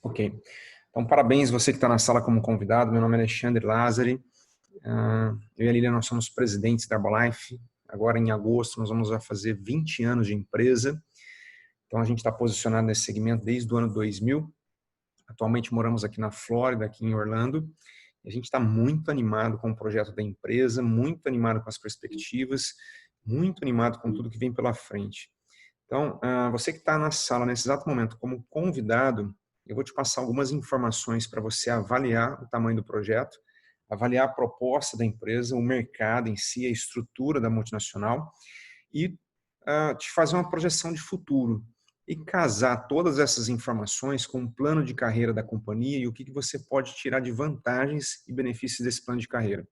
Ok. Então, parabéns você que está na sala como convidado. Meu nome é Alexandre Lázari. Eu e a Lilian, nós somos presidentes da Herbalife. Agora, em agosto, nós vamos fazer 20 anos de empresa. Então, a gente está posicionado nesse segmento desde o ano 2000. Atualmente, moramos aqui na Flórida, aqui em Orlando. A gente está muito animado com o projeto da empresa, muito animado com as perspectivas, muito animado com tudo que vem pela frente. Então, você que está na sala nesse exato momento como convidado, eu vou te passar algumas informações para você avaliar o tamanho do projeto, avaliar a proposta da empresa, o mercado em si, a estrutura da multinacional e te fazer uma projeção de futuro e casar todas essas informações com o plano de carreira da companhia e o que você pode tirar de vantagens e benefícios desse plano de carreira.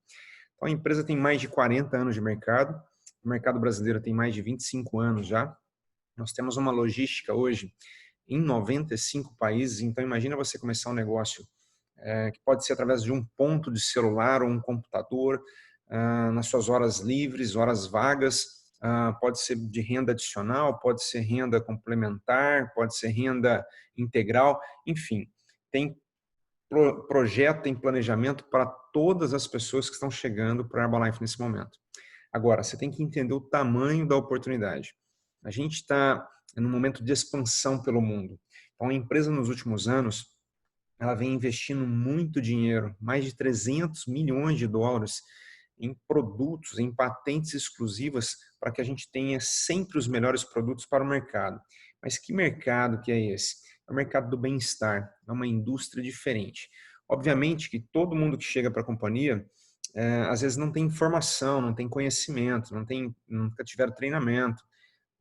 Então, a empresa tem mais de 40 anos de mercado, o mercado brasileiro tem mais de 25 anos já. Nós temos uma logística hoje em 95 países, então imagina você começar um negócio que pode ser através de um ponto de celular ou um computador, nas suas horas livres, horas vagas, pode ser de renda adicional, pode ser renda complementar, pode ser renda integral, enfim, tem projeto, tem planejamento para todas as pessoas que estão chegando para a Herbalife nesse momento. Agora, você tem que entender o tamanho da oportunidade. A gente está num momento de expansão pelo mundo. Então, a empresa nos últimos anos, ela vem investindo muito dinheiro, mais de 300 milhões de dólares em produtos, em patentes exclusivas, para que a gente tenha sempre os melhores produtos para o mercado. Mas que mercado que é esse? É o mercado do bem-estar, é uma indústria diferente. Obviamente que todo mundo que chega para a companhia, às vezes não tem informação, não tem conhecimento, nunca tiveram treinamento.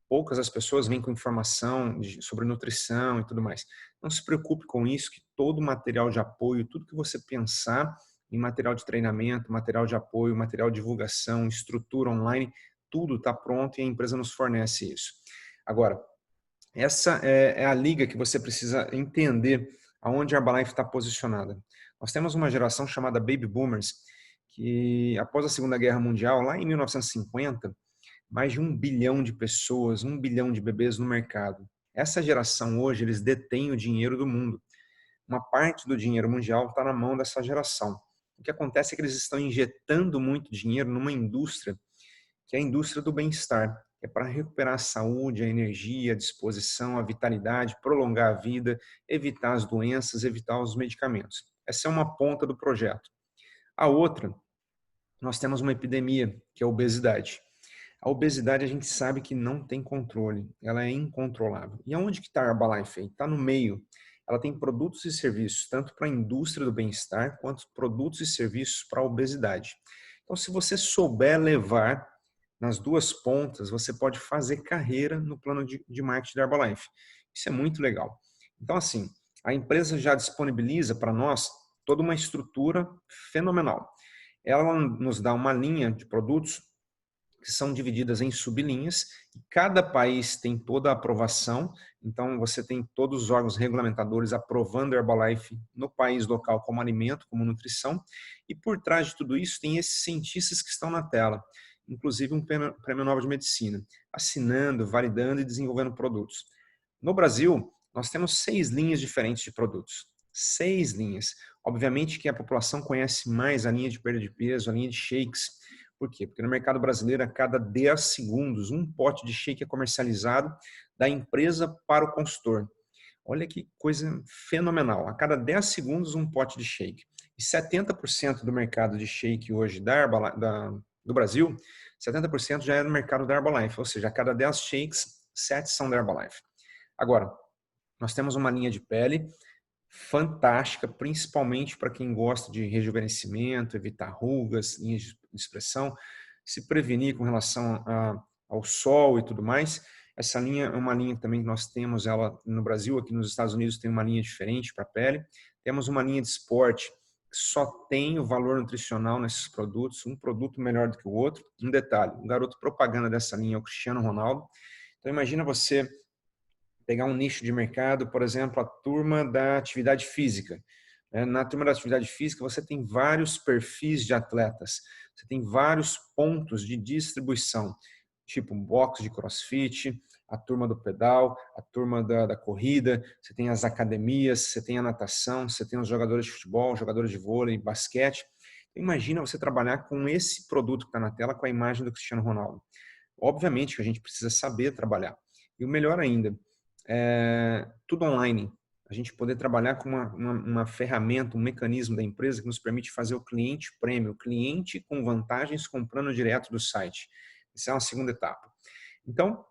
Poucas as pessoas vêm com informação sobre nutrição e tudo mais. Não se preocupe com isso, que todo material de apoio, tudo que você pensar em material de treinamento, material de apoio, material de divulgação, estrutura online, tudo está pronto e a empresa nos fornece isso. Agora, essa é a liga que você precisa entender aonde a Herbalife está posicionada. Nós temos uma geração chamada Baby Boomers, que após a Segunda Guerra Mundial, lá em 1950, mais de 1 bilhão de pessoas, 1 bilhão de bebês no mercado. Essa geração hoje, eles detêm o dinheiro do mundo. Uma parte do dinheiro mundial está na mão dessa geração. O que acontece é que eles estão injetando muito dinheiro numa indústria, que é a indústria do bem-estar. É para recuperar a saúde, a energia, a disposição, a vitalidade, prolongar a vida, evitar as doenças, evitar os medicamentos. Essa é uma ponta do projeto. A outra, nós temos uma epidemia, que é a obesidade. A obesidade a gente sabe que não tem controle, ela é incontrolável. E aonde que está a Herbalife? Está no meio. Ela tem produtos e serviços, tanto para a indústria do bem-estar, quanto produtos e serviços para a obesidade. Então, se você souber levar nas duas pontas, você pode fazer carreira no plano de marketing da Herbalife. Isso é muito legal. Então, assim, a empresa já disponibiliza para nós toda uma estrutura fenomenal. Ela nos dá uma linha de produtos que são divididas em sublinhas, e cada país tem toda a aprovação, então você tem todos os órgãos regulamentadores aprovando a Herbalife no país local como alimento, como nutrição, e por trás de tudo isso tem esses cientistas que estão na tela, inclusive um prêmio Nobel de Medicina, assinando, validando e desenvolvendo produtos. No Brasil, nós temos 6 linhas diferentes de produtos. 6 linhas. Obviamente que a população conhece mais a linha de perda de peso, a linha de shakes. Por quê? Porque no mercado brasileiro, a cada 10 segundos, um pote de shake é comercializado da empresa para o consultor. Olha que coisa fenomenal. A cada 10 segundos, um pote de shake. E 70% do mercado de shake hoje do Brasil, 70% já é no mercado da Herbalife. Ou seja, a cada 10 shakes, 7 são da Herbalife. Agora, nós temos uma linha de pele fantástica, principalmente para quem gosta de rejuvenescimento, evitar rugas, linhas de expressão, se prevenir com relação ao sol e tudo mais. Essa linha é uma linha também que nós temos ela no Brasil, aqui nos Estados Unidos tem uma linha diferente para a pele. Temos uma linha de esporte que só tem o valor nutricional nesses produtos, um produto melhor do que o outro. Um detalhe, o garoto propaganda dessa linha é o Cristiano Ronaldo. Então imagina você pegar um nicho de mercado, por exemplo, a turma da atividade física. Na turma da atividade física, você tem vários perfis de atletas, você tem vários pontos de distribuição, tipo box de crossfit, a turma do pedal, a turma da corrida, você tem as academias, você tem a natação, você tem os jogadores de futebol, jogadores de vôlei, basquete. Imagina você trabalhar com esse produto que está na tela, com a imagem do Cristiano Ronaldo. Obviamente que a gente precisa saber trabalhar. E o melhor ainda, tudo online. A gente poder trabalhar com uma ferramenta, um mecanismo da empresa que nos permite fazer o cliente prêmio, o cliente com vantagens comprando direto do site. Isso é uma segunda etapa. Então,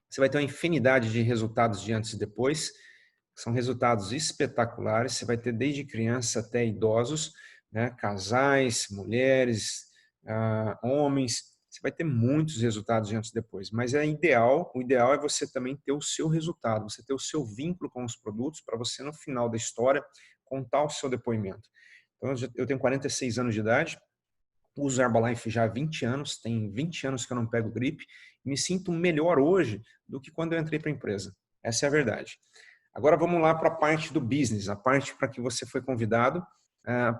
você vai ter uma infinidade de resultados de antes e depois. São resultados espetaculares. Você vai ter desde criança até idosos, né? Casais, mulheres, homens. Você vai ter muitos resultados de antes e depois. Mas o ideal é você também ter o seu resultado, você ter o seu vínculo com os produtos para você, no final da história, contar o seu depoimento. Então, eu tenho 46 anos de idade, uso Herbalife já há 20 anos, tem 20 anos que eu não pego gripe, me sinto melhor hoje do que quando eu entrei para a empresa. Essa é a verdade. Agora vamos lá para a parte do business, a parte para que você foi convidado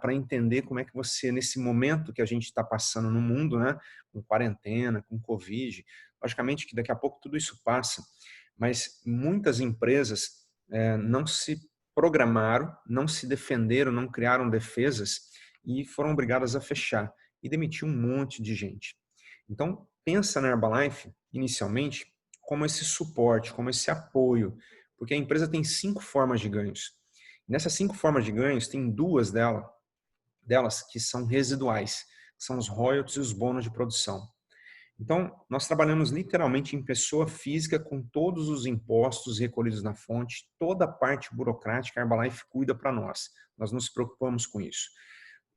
para entender como é que você, nesse momento que a gente está passando no mundo, né, com quarentena, com Covid, logicamente que daqui a pouco tudo isso passa, mas muitas empresas não se programaram, não se defenderam, não criaram defesas e foram obrigadas a fechar e demitir um monte de gente. Então, pensa na Herbalife, inicialmente, como esse suporte, como esse apoio, porque a empresa tem 5 formas de ganhos. Nessas 5 formas de ganhos, tem 2 delas que são residuais, que são os royalties e os bônus de produção. Então, nós trabalhamos literalmente em pessoa física com todos os impostos recolhidos na fonte, toda a parte burocrática a Herbalife cuida para nós. Nós nos preocupamos com isso.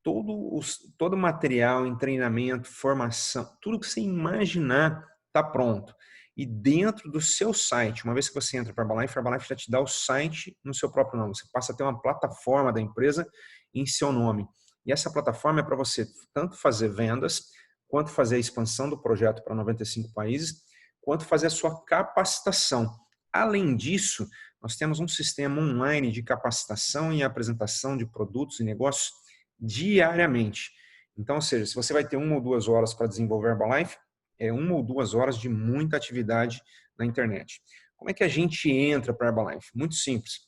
Todo o material em treinamento, formação, tudo que você imaginar está pronto. E dentro do seu site, uma vez que você entra para a Herbalife já te dá o site no seu próprio nome. Você passa a ter uma plataforma da empresa em seu nome. E essa plataforma é para você tanto fazer vendas, quanto fazer a expansão do projeto para 95 países, quanto fazer a sua capacitação. Além disso, nós temos um sistema online de capacitação e apresentação de produtos e negócios diariamente. Então, ou seja, se você vai ter 1 ou 2 horas para desenvolver Herbalife, é 1 ou 2 horas de muita atividade na internet. Como é que a gente entra para Herbalife? Muito simples.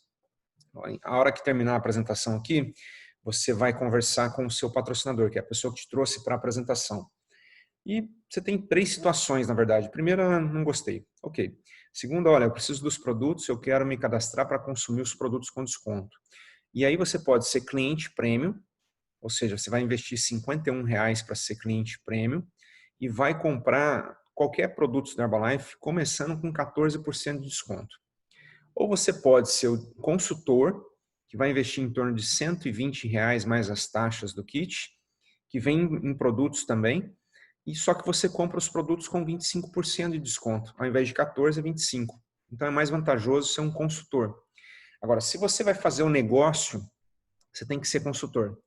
A hora que terminar a apresentação aqui, você vai conversar com o seu patrocinador, que é a pessoa que te trouxe para a apresentação. E você tem 3 situações, na verdade. Primeira, não gostei. Ok. Segunda, olha, eu preciso dos produtos, eu quero me cadastrar para consumir os produtos com desconto. E aí você pode ser cliente premium, ou seja, você vai investir R$51 para ser cliente premium e vai comprar qualquer produto da Herbalife começando com 14% de desconto. Ou você pode ser o consultor, que vai investir em torno de R$120 mais as taxas do kit, que vem em produtos também, e só que você compra os produtos com 25% de desconto, ao invés de 14% é 25%. Então é mais vantajoso ser um consultor. Agora, se você vai fazer um negócio, você tem que ser consultor.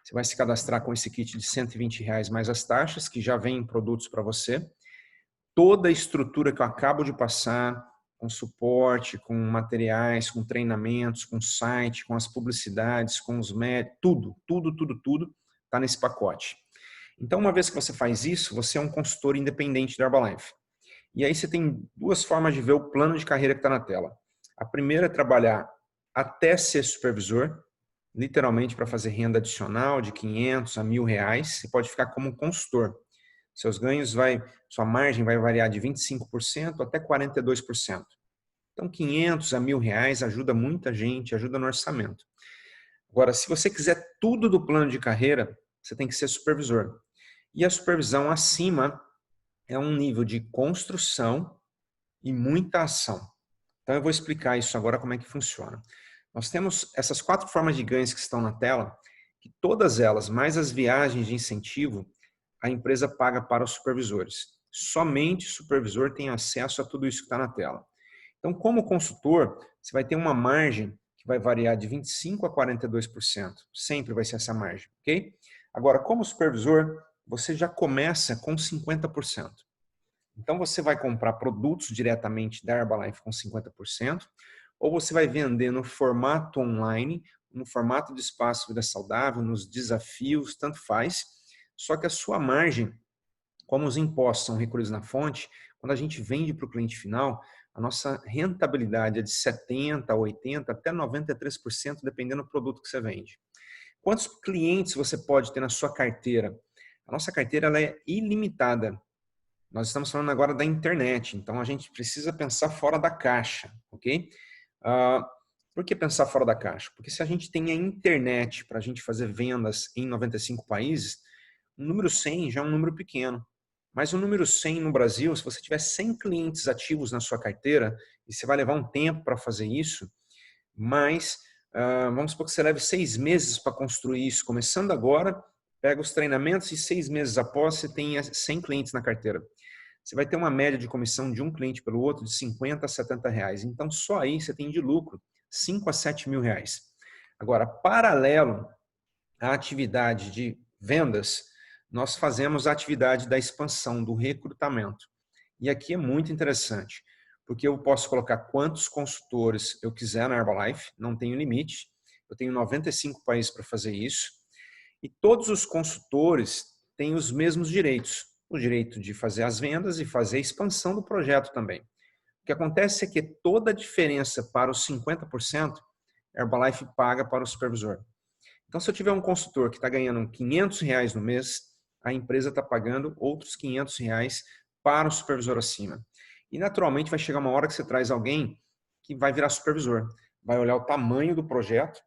Você vai se cadastrar com esse kit de R$120 mais as taxas, que já vem em produtos para você. Toda a estrutura que eu acabo de passar, com suporte, com materiais, com treinamentos, com site, com as publicidades, com os médicos, tudo está nesse pacote. Então, uma vez que você faz isso, você é um consultor independente da Herbalife. E aí você tem 2 formas de ver o plano de carreira que está na tela. A primeira é trabalhar até ser supervisor, literalmente para fazer renda adicional de R$500 a R$1.000. Você pode ficar como um consultor. Sua margem vai variar de 25% até 42%. Então, R$500 a R$1.000 ajuda muita gente, ajuda no orçamento. Agora, se você quiser tudo do plano de carreira, você tem que ser supervisor. E a supervisão acima é um nível de construção e muita ação. Então, eu vou explicar isso agora, como é que funciona. Nós temos essas 4 formas de ganhos que estão na tela, que todas elas, mais as viagens de incentivo, a empresa paga para os supervisores. Somente o supervisor tem acesso a tudo isso que está na tela. Então, como consultor, você vai ter uma margem que vai variar de 25% a 42%. Sempre vai ser essa margem, ok? Agora, como supervisor, você já começa com 50%. Então, você vai comprar produtos diretamente da Herbalife com 50%, ou você vai vender no formato online, no formato de espaço vida saudável, nos desafios, tanto faz. Só que a sua margem, como os impostos são recolhidos na fonte, quando a gente vende para o cliente final, a nossa rentabilidade é de 70%, 80%, até 93%, dependendo do produto que você vende. Quantos clientes você pode ter na sua carteira? A nossa carteira ela é ilimitada. Nós estamos falando agora da internet, então a gente precisa pensar fora da caixa, ok? Por que pensar fora da caixa? Porque se a gente tem a internet para a gente fazer vendas em 95 países, o número 100 já é um número pequeno. Mas o número 100 no Brasil, se você tiver 100 clientes ativos na sua carteira, e você vai levar um tempo para fazer isso, mas vamos supor que você leve 6 meses para construir isso, começando agora, pega os treinamentos e 6 meses após você tem 100 clientes na carteira. Você vai ter uma média de comissão de um cliente pelo outro de 50 a 70 reais. Então, só aí você tem de lucro 5 a 7 mil reais. Agora, paralelo à atividade de vendas, nós fazemos a atividade da expansão, do recrutamento. E aqui é muito interessante, porque eu posso colocar quantos consultores eu quiser na Herbalife, não tenho limite. Eu tenho 95 países para fazer isso. E todos os consultores têm os mesmos direitos. O direito de fazer as vendas e fazer a expansão do projeto também. O que acontece é que toda a diferença para os 50%, a Herbalife paga para o supervisor. Então, se eu tiver um consultor que está ganhando 500 reais no mês, a empresa está pagando outros 500 reais para o supervisor acima. E, naturalmente, vai chegar uma hora que você traz alguém que vai virar supervisor. Vai olhar o tamanho do projeto,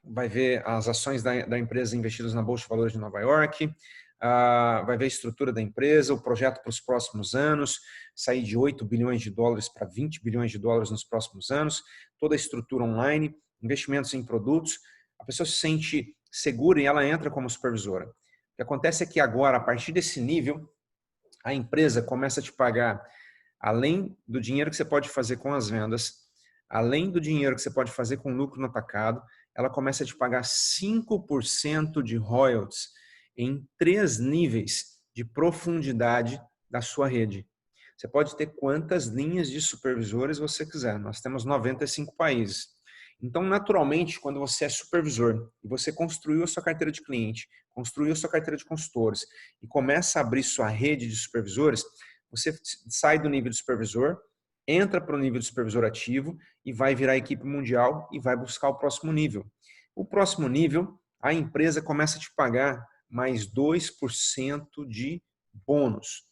vai ver as ações da empresa investidas na Bolsa de Valores de Nova York, vai ver a estrutura da empresa, o projeto para os próximos anos, sair de 8 bilhões de dólares para 20 bilhões de dólares nos próximos anos, toda a estrutura online, investimentos em produtos. A pessoa se sente segura e ela entra como supervisora. O que acontece é que agora, a partir desse nível, a empresa começa a te pagar, além do dinheiro que você pode fazer com as vendas, além do dinheiro que você pode fazer com lucro no atacado, ela começa a te pagar 5% de royalties em 3 níveis de profundidade da sua rede. Você pode ter quantas linhas de supervisores você quiser. Nós temos 95 países. Então, naturalmente, quando você é supervisor e você construiu a sua carteira de cliente, construiu a sua carteira de consultores e começa a abrir sua rede de supervisores, você sai do nível de supervisor, entra para o nível de supervisor ativo e vai virar equipe mundial e vai buscar o próximo nível. O próximo nível, a empresa começa a te pagar mais 2% de bônus.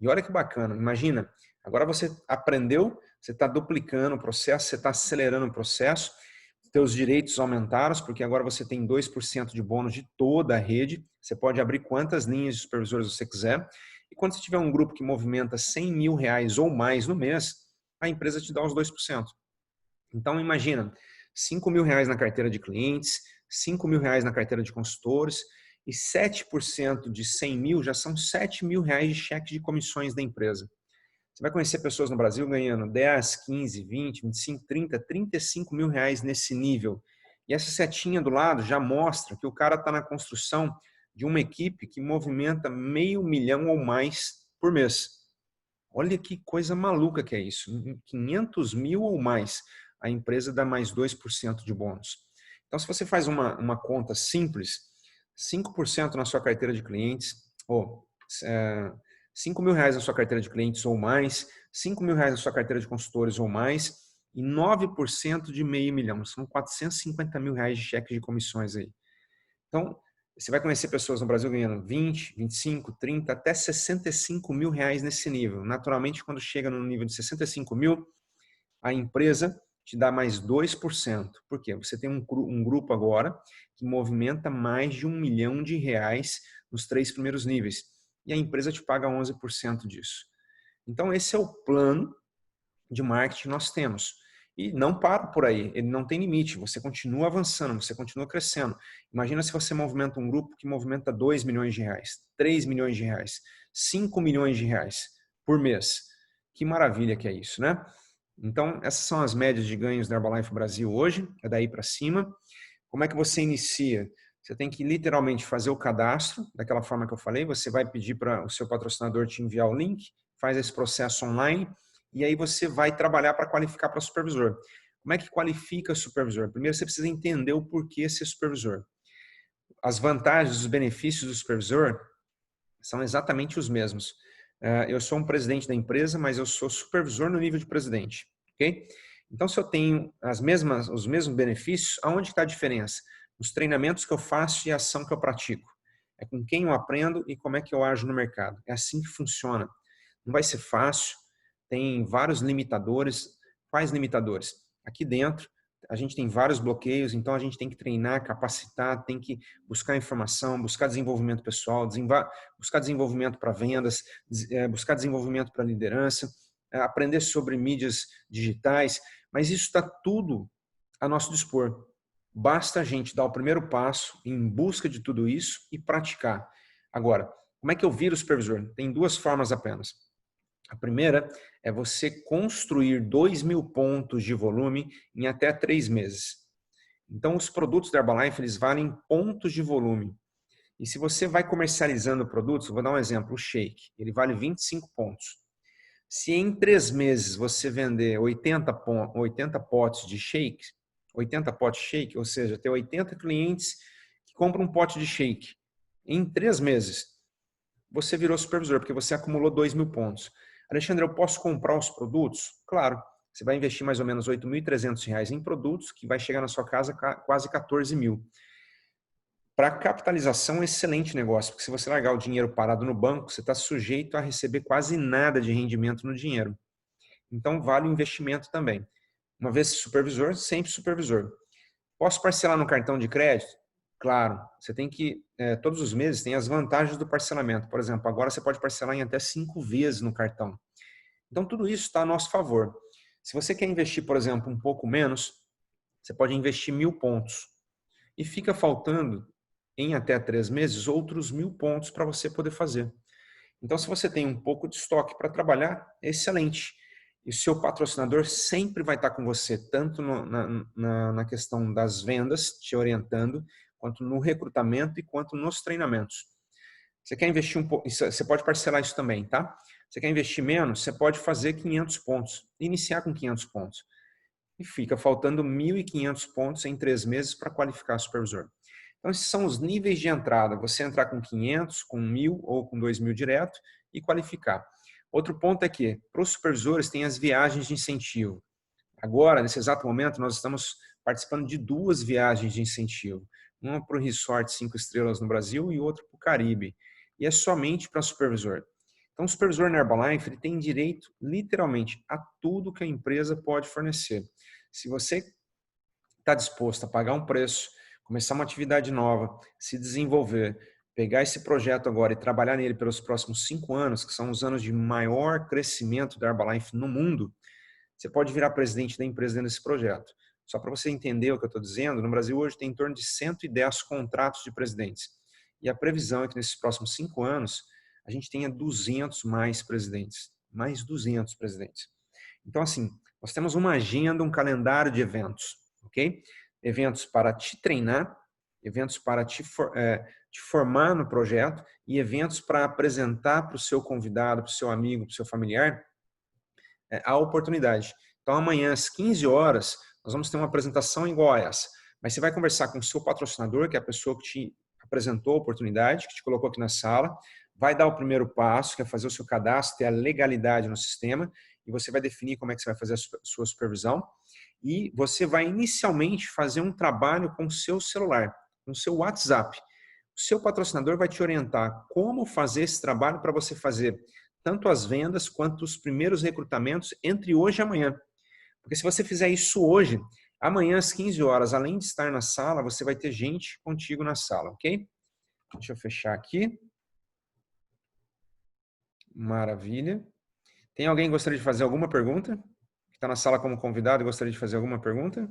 E olha que bacana, imagina, agora você aprendeu, você está duplicando o processo, você está acelerando o processo, seus direitos aumentaram, porque agora você tem 2% de bônus de toda a rede, você pode abrir quantas linhas de supervisores você quiser, e quando você tiver um grupo que movimenta 100 mil reais ou mais no mês, a empresa te dá os 2%. Então imagina, 5 mil reais na carteira de clientes, 5 mil reais na carteira de consultores, e 7% de 100 mil já são 7 mil reais de cheque de comissões da empresa. Você vai conhecer pessoas no Brasil ganhando 10, 15, 20, 25, 30, 35 mil reais nesse nível. E essa setinha do lado já mostra que o cara está na construção de uma equipe que movimenta $500 mil ou mais por mês. Olha que coisa maluca que é isso. 500 mil ou mais, a empresa dá mais 2% de bônus. Então, se você faz uma conta simples, 5% na sua carteira de clientes, ou 5 mil reais na sua carteira de clientes ou mais, 5 mil reais na sua carteira de consultores ou mais, e 9% de $500 mil. São 450 mil reais de cheque de comissões aí. Então, você vai conhecer pessoas no Brasil ganhando 20, 25, 30, até 65 mil reais nesse nível. Naturalmente, quando chega no nível de 65 mil, a empresa te dá mais 2%. Por quê? Você tem um grupo agora que movimenta mais de $1 milhão nos 3 primeiros níveis. E a empresa te paga 11% disso. Então, esse é o plano de marketing que nós temos. E não para por aí, ele não tem limite, você continua avançando, você continua crescendo. Imagina se você movimenta um grupo que movimenta 2 milhões de reais, 3 milhões de reais, 5 milhões de reais por mês. Que maravilha que é isso, né? Então, essas são as médias de ganhos da Herbalife Brasil hoje, é daí para cima. Como é que você inicia? Você tem que literalmente fazer o cadastro, daquela forma que eu falei, você vai pedir para o seu patrocinador te enviar o link, faz esse processo online, e aí você vai trabalhar para qualificar para supervisor. Como é que qualifica supervisor? Primeiro você precisa entender o porquê ser supervisor. As vantagens, os benefícios do supervisor são exatamente os mesmos. Eu sou um presidente da empresa, mas eu sou supervisor no nível de presidente, ok? Então, se eu tenho os mesmos benefícios, aonde está a diferença? Os treinamentos que eu faço e a ação que eu pratico. É com quem eu aprendo e como é que eu ajo no mercado. É assim que funciona. Não vai ser fácil, tem vários limitadores. Quais limitadores? Aqui dentro, a gente tem vários bloqueios, então a gente tem que treinar, capacitar, tem que buscar informação, buscar desenvolvimento pessoal, buscar desenvolvimento para vendas, buscar desenvolvimento para liderança, aprender sobre mídias digitais, mas isso está tudo a nosso dispor. Basta a gente dar o primeiro passo em busca de tudo isso e praticar. Agora, como é que eu viro supervisor? Tem duas formas apenas. A primeira é você construir 2.000 pontos de volume em até 3 meses. Então, os produtos da Herbalife, eles valem pontos de volume. E se você vai comercializando produtos, vou dar um exemplo, o shake, ele vale 25 pontos. Se em 3 meses você vender 80 potes de shake, 80 potes de shake, ou seja, ter 80 clientes que compram um pote de shake, em 3 meses, você virou supervisor, porque você acumulou 2.000 pontos. Alexandre, eu posso comprar os produtos? Claro, você vai investir mais ou menos R$ 8.300 em produtos, que vai chegar na sua casa quase 14 mil. Para capitalização, é um excelente negócio, porque se você largar o dinheiro parado no banco, você está sujeito a receber quase nada de rendimento no dinheiro. Então, vale o investimento também. Uma vez supervisor, sempre supervisor. Posso parcelar no cartão de crédito? Claro, você tem que, todos os meses, tem as vantagens do parcelamento. Por exemplo, agora você pode parcelar em até 5 vezes no cartão. Então, tudo isso está a nosso favor. Se você quer investir, por exemplo, um pouco menos, você pode investir 1.000 pontos. E fica faltando, em até 3 meses, outros 1.000 pontos para você poder fazer. Então, se você tem um pouco de estoque para trabalhar, é excelente. E o seu patrocinador sempre vai estar com você, tanto na questão das vendas, te orientando, quanto no recrutamento e quanto nos treinamentos. Você quer investir um pouco, você pode parcelar isso também, tá? Você quer investir menos, você pode fazer 500 pontos, iniciar com 500 pontos. E fica faltando 1.500 pontos em 3 meses para qualificar supervisor. Então, esses são os níveis de entrada. Você entrar com 500, com 1.000 ou com 2.000 direto e qualificar. Outro ponto é que, para os supervisores, tem as viagens de incentivo. Agora, nesse exato momento, nós estamos participando de 2 viagens de incentivo. Uma para o Resort 5 estrelas no Brasil e outra para o Caribe. E é somente para supervisor. Então, o supervisor na Herbalife ele tem direito, literalmente, a tudo que a empresa pode fornecer. Se você está disposto a pagar um preço, começar uma atividade nova, se desenvolver, pegar esse projeto agora e trabalhar nele pelos próximos 5 anos, que são os anos de maior crescimento da Herbalife no mundo, você pode virar presidente da empresa dentro desse projeto. Só para você entender o que eu estou dizendo, no Brasil hoje tem em torno de 110 contratos de presidentes. E a previsão é que nesses próximos 5 anos, a gente tenha 200 mais presidentes. Mais 200 presidentes. Então, assim, nós temos uma agenda, um calendário de eventos, ok? Eventos para te treinar, eventos para te formar no projeto e eventos para apresentar para o seu convidado, para o seu amigo, para o seu familiar, a oportunidade. Então, amanhã, às 15 horas, nós vamos ter uma apresentação igual a essa. Mas você vai conversar com o seu patrocinador, que é a pessoa que te apresentou a oportunidade, que te colocou aqui na sala, vai dar o primeiro passo, que é fazer o seu cadastro, ter a legalidade no sistema, e você vai definir como é que você vai fazer a sua supervisão. E você vai inicialmente fazer um trabalho com o seu celular, com o seu WhatsApp. O seu patrocinador vai te orientar como fazer esse trabalho para você fazer tanto as vendas quanto os primeiros recrutamentos entre hoje e amanhã. Porque se você fizer isso hoje, amanhã às 15 horas, além de estar na sala, você vai ter gente contigo na sala, ok? Deixa eu fechar aqui. Maravilha. Tem alguém que gostaria de fazer alguma pergunta? Que está na sala como convidado e gostaria de fazer alguma pergunta?